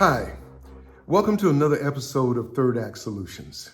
Hi, welcome to another episode of Third Act Solutions.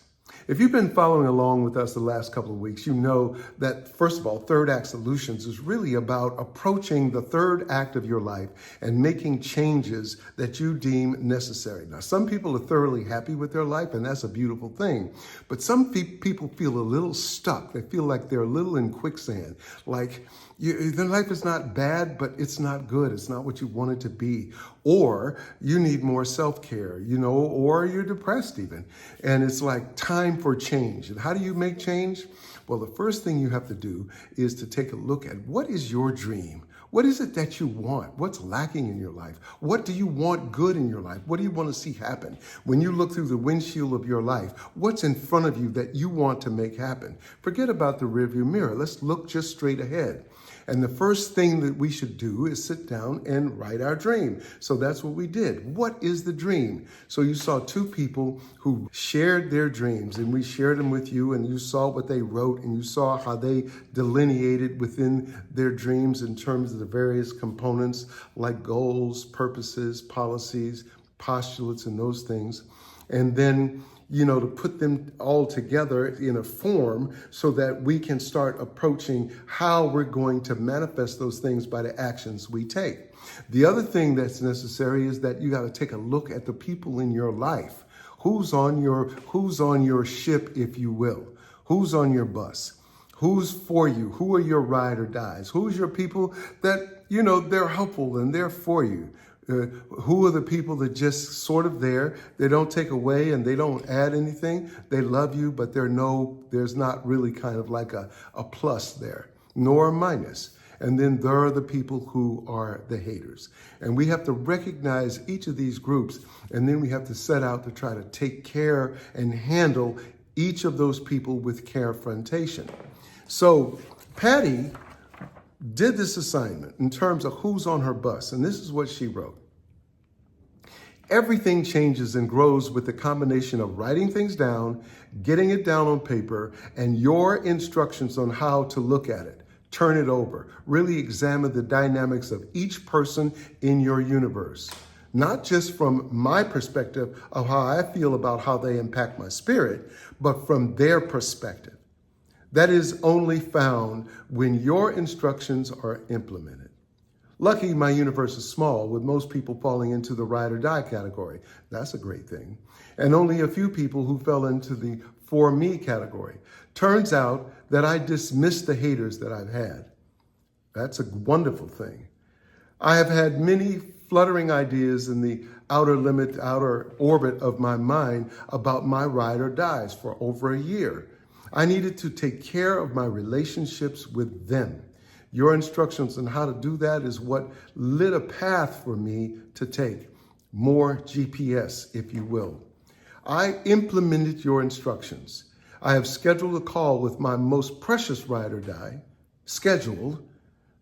If you've been following along with us the last couple of weeks, you know that, first of all, Third Act Solutions is really about approaching the third act of your life and making changes that you deem necessary. Now, some people are thoroughly happy with their life, and that's a beautiful thing. But some people feel a little stuck. They feel like they're a little in quicksand. Like, their life is not bad, but it's not good. It's not what you want it to be. Or you need more self-care, or you're depressed even. And it's like time for change. And how do you make change? Well, the first thing you have to do is to take a look at what is your dream? What is it that you want? What's lacking in your life? What do you want good in your life? What do you want to see happen? When you look through the windshield of your life, what's in front of you that you want to make happen? Forget about the rearview mirror. Let's look just straight ahead. And the first thing that we should do is sit down and write our dream. So that's what we did. What is the dream? So you saw two people who shared their dreams, and we shared them with you, and you saw what they wrote, and you saw how they delineated within their dreams in terms of the various components like goals, purposes, policies, postulates, and those things. And then to put them all together in a form so that we can start approaching how we're going to manifest those things by the actions we take. The other thing that's necessary is that you got to take a look at the people in your life. Who's on your ship, if you will? Who's on your bus? Who's for you? Who are your ride or dies? Who's your people that, they're helpful and they're for you? Who are the people that just sort of there? They don't take away and they don't add anything. They love you, but there's not really kind of like a plus there, nor a minus. And then there are the people who are the haters. And we have to recognize each of these groups, and then we have to set out to try to take care and handle each of those people with carefrontation. So Patty did this assignment in terms of who's on her bus, and this is what she wrote. Everything changes and grows with the combination of writing things down, getting it down on paper, and your instructions on how to look at it. Turn it over. Really examine the dynamics of each person in your universe. Not just from my perspective of how I feel about how they impact my spirit, but from their perspective. That is only found when your instructions are implemented. Lucky my universe is small, with most people falling into the ride or die category. That's a great thing. And only a few people who fell into the for me category. Turns out that I dismissed the haters that I've had. That's a wonderful thing. I have had many fluttering ideas in the outer orbit of my mind about my ride or dies for over a year. I needed to take care of my relationships with them. Your instructions on how to do that is what lit a path for me to take. More GPS, if you will. I implemented your instructions. I have scheduled a call with my most precious ride or die. Scheduled,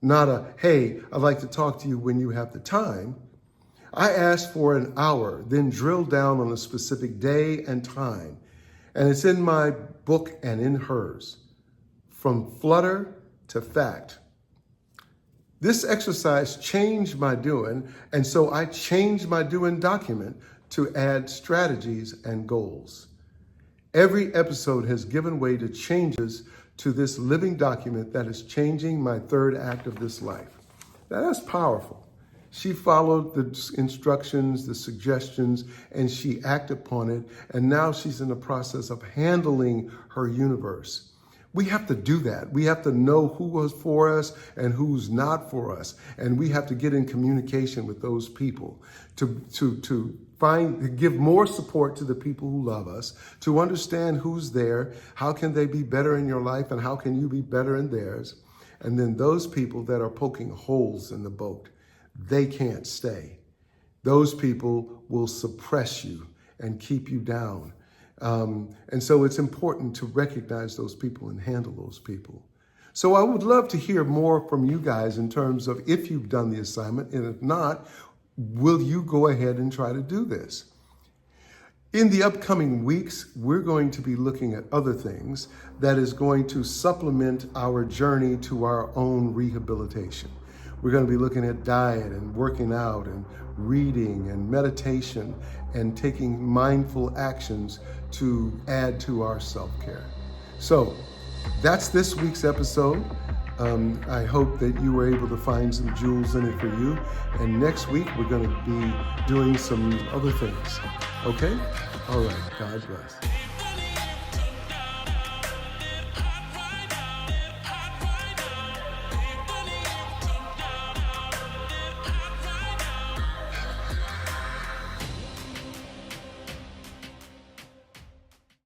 not a, hey, I'd like to talk to you when you have the time. I asked for an hour, then drilled down on a specific day and time. And it's in my book and in hers, from flutter to fact. This exercise changed my doing, and so I changed my doing document to add strategies and goals. Every episode has given way to changes to this living document that is changing my third act of this life. Now that's powerful. She followed the instructions, the suggestions, and she acted upon it. And now she's in the process of handling her universe. We have to do that. We have to know who was for us and who's not for us. And we have to get in communication with those people to give more support to the people who love us, to understand who's there, how can they be better in your life, and how can you be better in theirs. And then those people that are poking holes in the boat, they can't stay. Those people will suppress you and keep you down. And so it's important to recognize those people and handle those people. So I would love to hear more from you guys in terms of if you've done the assignment, and if not, will you go ahead and try to do this? In the upcoming weeks, we're going to be looking at other things that is going to supplement our journey to our own rehabilitation. We're going to be looking at diet and working out and reading and meditation and taking mindful actions to add to our self-care. So that's this week's episode. I hope that you were able to find some jewels in it for you. And next week, we're going to be doing some other things. Okay? All right. God bless.